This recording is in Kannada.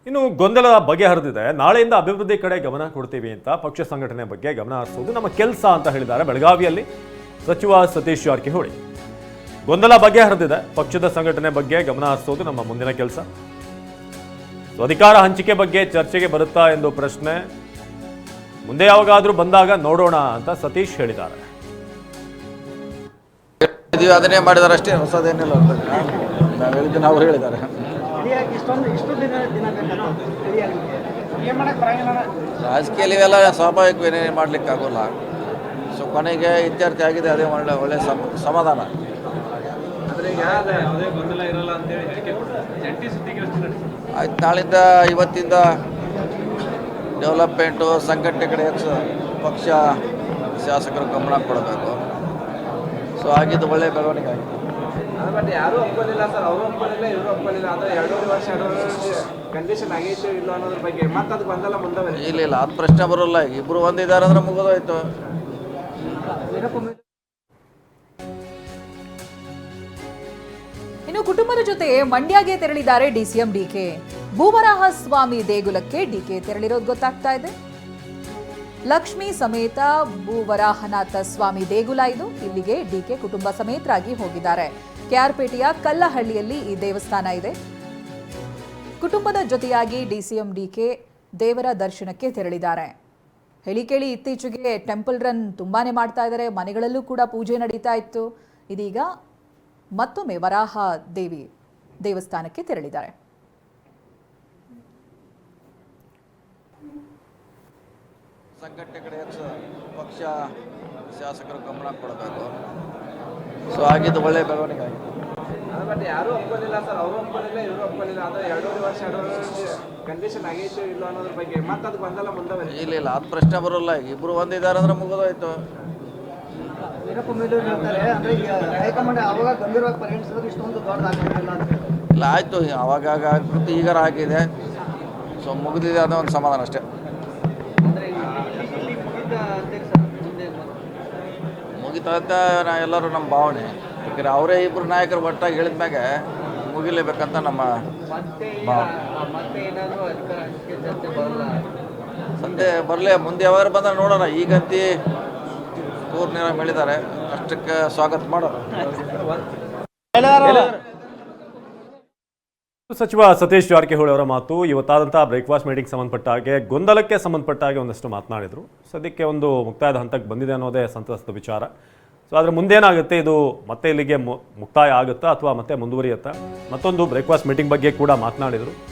ಇನ್ನು ಗೊಂದಲ ಬಗೆಹರಿದಿದೆ. ನಾಳೆಯಿಂದ ಅಭಿವೃದ್ಧಿ ಕಡೆ ಗಮನ ಕೊಡ್ತೀವಿ ಅಂತ ಪಕ್ಷ ಸಂಘಟನೆ ಬಗ್ಗೆ ಗಮನ ಹರಿಸೋದು ನಮ್ಮ ಕೆಲಸ ಅಂತ ಹೇಳಿದ್ದಾರೆ ಬೆಳಗಾವಿಯಲ್ಲಿ ಸಚಿವ ಸತೀಶ್ ಜಾರಕಿಹೊಳಿ. ಗೊಂದಲ ಬಗೆಹರಿದಿದೆ, ಪಕ್ಷದ ಸಂಘಟನೆ ಬಗ್ಗೆ ಗಮನ ಹರಿಸೋದು ನಮ್ಮ ಮುಂದಿನ ಕೆಲಸ. ಅಧಿಕಾರ ಹಂಚಿಕೆ ಬಗ್ಗೆ ಚರ್ಚೆಗೆ ಬರುತ್ತಾ ಎಂದು ಪ್ರಶ್ನೆ, ಮುಂದೆ ಯಾವಾಗಾದ್ರೂ ಬಂದಾಗ ನೋಡೋಣ ಅಂತ ಸತೀಶ್ ಹೇಳಿದ್ದಾರೆ. ಅದನ್ನೇ ಮಾಡಿದಾರೆ ಅಷ್ಟೇ, ಹೊಸದೇನಿಲ್ಲ. ನಾವು ಹೇಳಿದ್ದನ್ನು ಅವ್ರು ಹೇಳಿದ್ದಾರೆ. ರಾಜಕೀಯ ಇವೆಲ್ಲ ಸ್ವಾಭಾವಿಕ ಏನೇನು ಮಾಡ್ಲಿಕ್ಕೆ ಆಗೋಲ್ಲ. ಸೊ ಕೊನೆಗೆ ಇತ್ಯರ್ಥ ಆಗಿದೆ, ಅದೇ ಒಳ್ಳೆ ಸಮಾಧಾನ. ಆಯ್ತು, ನಾಳಿಂದ ಇವತ್ತಿಂದ ಡೆವಲಪ್ಮೆಂಟು ಸಂಘಟನೆ ಕಡೆ ಪಕ್ಷ ಶಾಸಕರು ಗಮನ ಕೊಡಬೇಕು. ಸೊ ಆಗಿದ್ದು ಒಳ್ಳೆಯ ಬೆಳವಣಿಗೆ ಆಗಿದೆ. ಬಟ್ ಯಾರೂ ಒಪ್ಪಲಿಲ್ಲ ಸರ್, ಅವರು ಒಪ್ಪಲಿಲ್ಲ, ಇವರು ಒಪ್ಪಲಿಲ್ಲ. ಅದು 2.5 ವರ್ಷ ಕಂಡೀಷನ್ ಆಗೈತೆ ಇಲ್ಲ ಅನ್ನೋದ್ರ ಬಗ್ಗೆ ಮತ್ತೆ ಅದು ಬಂದಲ್ಲ ಮುಂದೆ. ಇಲ್ಲ ಅದು ಪ್ರಶ್ನೆ ಬರೋಲ್ಲ. ಇಬ್ಬರು ಒಂದಿದ್ದಾರೆ ಅಂದ್ರೆ ಮುಗಿದೋಯ್ತು. ಇನ್ನು ಕುಟುಂಬದ ಜೊತೆ ಮಂಡ್ಯಗೆ ತೆರಳಿದ್ದಾರೆ ಡಿಸಿಎಂ ಡಿಕೆ. ಭೂವರಾಹ ಸ್ವಾಮಿ ದೇಗುಲಕ್ಕೆ ಡಿಕೆ ತೆರಳಿರೋದು ಗೊತ್ತಾಗ್ತಾ ಇದೆ. ಲಕ್ಷ್ಮೀ ಸಮೇತ ಭೂವರಾಹನಾಥ ಸ್ವಾಮಿ ದೇಗುಲ ಇದು. ಇಲ್ಲಿಗೆ ಡಿಕೆ ಕುಟುಂಬ ಸಮೇತರಾಗಿ ಹೋಗಿದ್ದಾರೆ. ಕೆಆರ್ಪೇಟೆಯ ಕಲ್ಲಹಳ್ಳಿಯಲ್ಲಿ ಈ ದೇವಸ್ಥಾನ ಇದೆ. ಕುಟುಂಬದ ಜೊತೆಯಾಗಿ ಡಿಸಿಎಂ ಡಿಕೆ ದೇವರ ದರ್ಶನಕ್ಕೆ ತೆರಳಿದ್ದಾರೆ. ಹೇಳಿ ಕೇಳಿ ಇತ್ತೀಚೆಗೆ ಟೆಂಪಲ್ ರನ್ ತುಂಬಾನೇ ಮಾಡ್ತಾ ಇದ್ದಾರೆ. ಮನೆಗಳಲ್ಲೂ ಕೂಡ ಪೂಜೆ ನಡೀತಾ ಇತ್ತು. ಇದೀಗ ಮತ್ತೊಮ್ಮೆ ವರಾಹ ದೇವಿ ದೇವಸ್ಥಾನಕ್ಕೆ ತೆರಳಿದ್ದಾರೆ. ಸಂಘಟನೆ ಕಡೆ ಪಕ್ಷ ಶಾಸಕರು ಗಮನ ಕೊಡಬೇಕು. ಸೊ ಆಗಿದ್ದು ಒಳ್ಳೆಯ ಬೆಳವಣಿಗೆ ಆಗಿದೆ. ಬಟ್ ಯಾರೂ ಒಪ್ಪಲಿಲ್ಲ ಸರ್, ಅವರು ಒಪ್ಪಲಿಲ್ಲ, ಇವರು ಒಪ್ಪಲಿಲ್ಲ. ಅದು 2.5 ವರ್ಷ ಕಂಡೀಷನ್ ಆಗೈತೆ ಇಲ್ಲ ಅನ್ನೋದ್ರ ಬಗ್ಗೆ ಮತ್ತೆ ಅದು ಬಂದಲ್ಲ ಮುಂದೆ. ಇಲ್ಲ ಅದು ಪ್ರಶ್ನೆ ಬರೋಲ್ಲ. ಇಬ್ಬರು ಒಂದಿದ್ದಾರೆ ಅಂದ್ರೆ ಮುಗಿದೋಯ್ತು. ಇಲ್ಲ ಆಯಿತು, ಅವಾಗ ಕೃತಿ ಈಗಾರ ಆಗಿದೆ. ಸೊ ಮುಗಿದಿದೆ ಅನ್ನೋ ಒಂದು ಸಮಾಧಾನ ಅಷ್ಟೇ. ಮುಗಿತಾ ಅಂತ ಎಲ್ಲರೂ ನಮ್ಮ ಭಾವನೆ. ಯಾಕಂದರೆ ಅವರೇ ಇಬ್ಬರು ನಾಯಕರು ಒಟ್ಟಾಗಿ ಹೇಳಿದ್ಮ್ಯಾಗ ಮುಗಿಲೇಬೇಕಂತ ನಮ್ಮ ಸದ್ಯ ಬರಲೇ. ಮುಂದೆ ಯಾವಾಗ ಬಂದ್ರೆ ನೋಡೋಣ. ಈಗಂತೂ ಪೂರ್ಣ ಹೇಳಿದ್ದಾರೆ, ಅಷ್ಟಕ್ಕೆ ಸ್ವಾಗತ ಮಾಡೋಣ. ಸಚಿವ ಸತೀಶ್ ಜಾರಕಿಹೊಳಿ ಅವರ ಮಾತು. ಇವತ್ತಾದಂತಹ ಬ್ರೇಕ್ಫಾಸ್ಟ್ ಮೀಟಿಂಗ್ ಸಂಬಂಧಪಟ್ಟ ಹಾಗೆ ಗೊಂದಲಕ್ಕೆ ಸಂಬಂಧಪಟ್ಟ ಹಾಗೆ ಒಂದಷ್ಟು ಮಾತನಾಡಿದರು. ಸದ್ಯಕ್ಕೆ ಒಂದು ಮುಕ್ತಾಯದ ಹಂತಕ್ಕೆ ಬಂದಿದೆ ಅನ್ನೋದೇ ಸಂತಸದ ವಿಚಾರ. ಸೊ ಆದರೆ ಮುಂದೇನಾಗುತ್ತೆ, ಇದು ಮತ್ತೆ ಇಲ್ಲಿಗೆ ಮುಕ್ತಾಯ ಆಗುತ್ತಾ ಅಥವಾ ಮತ್ತೆ ಮುಂದುವರಿಯುತ್ತಾ? ಮತ್ತೊಂದು ಬ್ರೇಕ್ಫಾಸ್ಟ್ ಮೀಟಿಂಗ್ ಬಗ್ಗೆ ಕೂಡ ಮಾತನಾಡಿದರು.